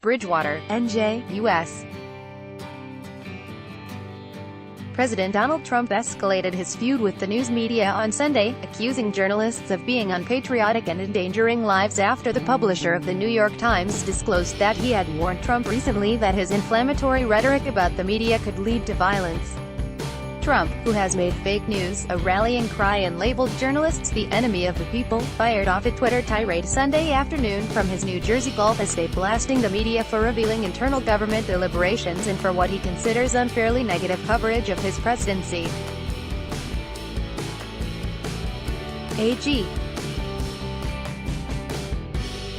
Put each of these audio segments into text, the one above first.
Bridgewater, NJ, U.S. President Donald Trump escalated his feud with the news media on Sunday, accusing journalists of being unpatriotic and endangering lives after the publisher of the New York Times disclosed that he had warned Trump recently that his inflammatory rhetoric about the media could lead to violence. Trump, who has made fake news a rallying cry and labeled journalists the enemy of the people, fired off a Twitter tirade Sunday afternoon from his New Jersey golf estate, blasting the media for revealing internal government deliberations and for what he considers unfairly negative coverage of his presidency. AG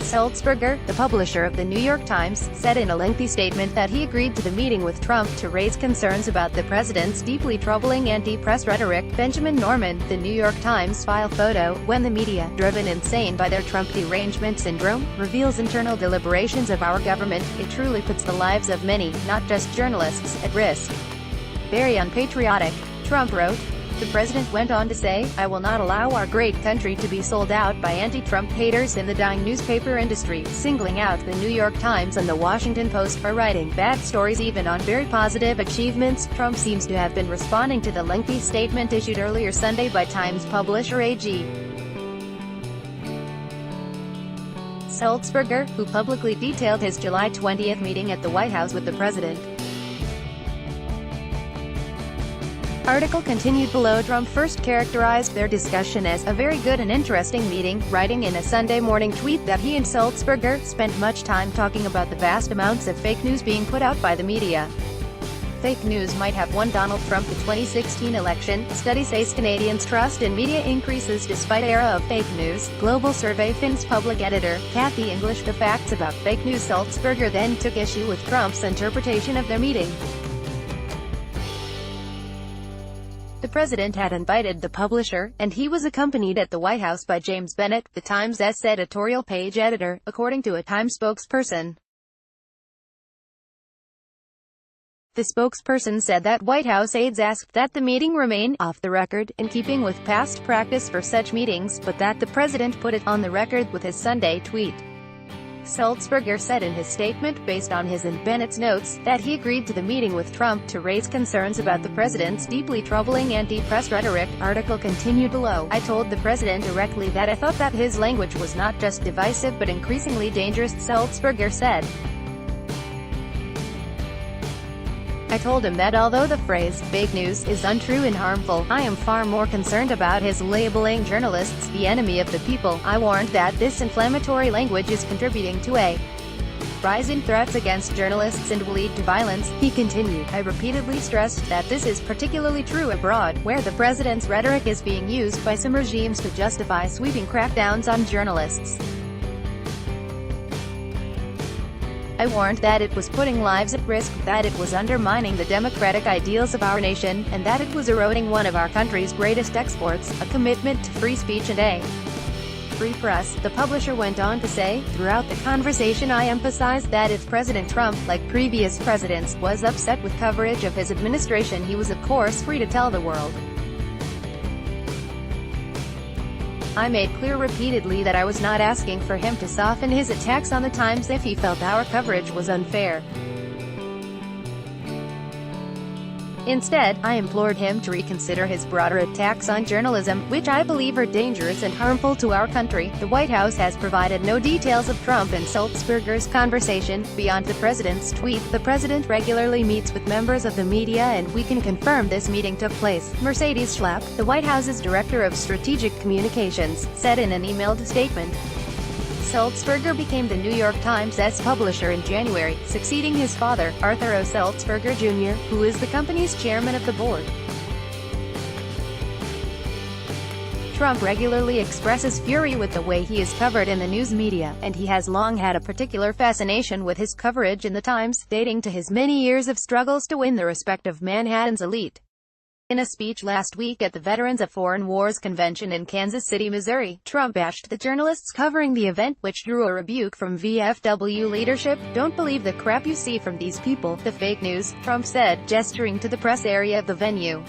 Sulzberger, the publisher of the New York Times, said in a lengthy statement that he agreed to the meeting with Trump to raise concerns about the president's deeply troubling anti-press rhetoric. Benjamin Norman, the New York Times file photo, when the media, driven insane by their Trump derangement syndrome, reveals internal deliberations of our government, it truly puts the lives of many, not just journalists, at risk. Very unpatriotic, Trump wrote. The president went on to say, "I will not allow our great country to be sold out by anti-Trump haters in the dying newspaper industry," singling out the New York Times and the Washington Post for writing bad stories even on very positive achievements. Trump seems to have been responding to the lengthy statement issued earlier Sunday by Times publisher AG Sulzberger, who publicly detailed his July 20 meeting at the White House with the president. Article continued below. Trump first characterized their discussion as a very good and interesting meeting, writing in a Sunday morning tweet that he and Sulzberger spent much time talking about the vast amounts of fake news being put out by the media. Fake news might have won Donald Trump the 2016 election. Study says Canadians' trust in media increases despite era of fake news. Global survey finds public editor Kathy English the facts about fake news. Sulzberger then took issue with Trump's interpretation of their meeting. The president had invited the publisher, and he was accompanied at the White House by James Bennett, the Times' editorial page editor, according to a Times spokesperson. The spokesperson said that White House aides asked that the meeting remain off the record, in keeping with past practice for such meetings, but that the president put it on the record with his Sunday tweet. Sulzberger said in his statement, based on his and Bennett's notes, that he agreed to the meeting with Trump to raise concerns about the president's deeply troubling anti-press rhetoric. Article continued below. I told the president directly that I thought that his language was not just divisive but increasingly dangerous, Sulzberger said. I told him that although the phrase, fake news, is untrue and harmful, I am far more concerned about his labeling journalists the enemy of the people. I warned that this inflammatory language is contributing to a rise in threats against journalists and will lead to violence. He continued, I repeatedly stressed that this is particularly true abroad, where the president's rhetoric is being used by some regimes to justify sweeping crackdowns on journalists. I warned that it was putting lives at risk, that it was undermining the democratic ideals of our nation, and that it was eroding one of our country's greatest exports, a commitment to free speech and a free press. The publisher went on to say, throughout the conversation I emphasized that if President Trump, like previous presidents, was upset with coverage of his administration, he was of course free to tell the world. I made clear repeatedly that I was not asking for him to soften his attacks on the Times if he felt our coverage was unfair. Instead, I implored him to reconsider his broader attacks on journalism, which I believe are dangerous and harmful to our country. The White House has provided no details of Trump and Sulzberger's conversation. Beyond the president's tweet, the president regularly meets with members of the media, and we can confirm this meeting took place. Mercedes Schlapp, the White House's director of strategic communications, said in an emailed statement. Sulzberger became the New York Times' publisher in January, succeeding his father, Arthur O. Sulzberger Jr., who is the company's chairman of the board. Trump regularly expresses fury with the way he is covered in the news media, and he has long had a particular fascination with his coverage in the Times, dating to his many years of struggles to win the respect of Manhattan's elite. In a speech last week at the Veterans of Foreign Wars Convention in Kansas City, Missouri, Trump bashed the journalists covering the event, which drew a rebuke from VFW leadership. Don't believe the crap you see from these people, the fake news, Trump said, gesturing to the press area of the venue.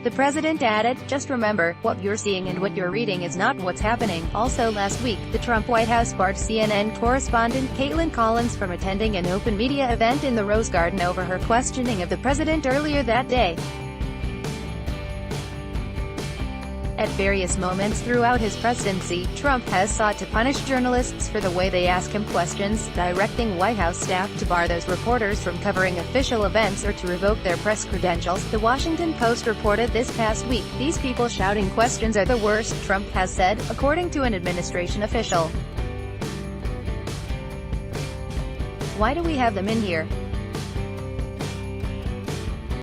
The president added, "Just remember, what you're seeing and what you're reading is not what's happening." Also last week, the Trump White House barred CNN correspondent Caitlin Collins from attending an open media event in the Rose Garden over her questioning of the president earlier that day. At various moments throughout his presidency, Trump has sought to punish journalists for the way they ask him questions, directing White House staff to bar those reporters from covering official events or to revoke their press credentials. The Washington Post reported this past week, "These people shouting questions are the worst," Trump has said, according to an administration official. "Why do we have them in here?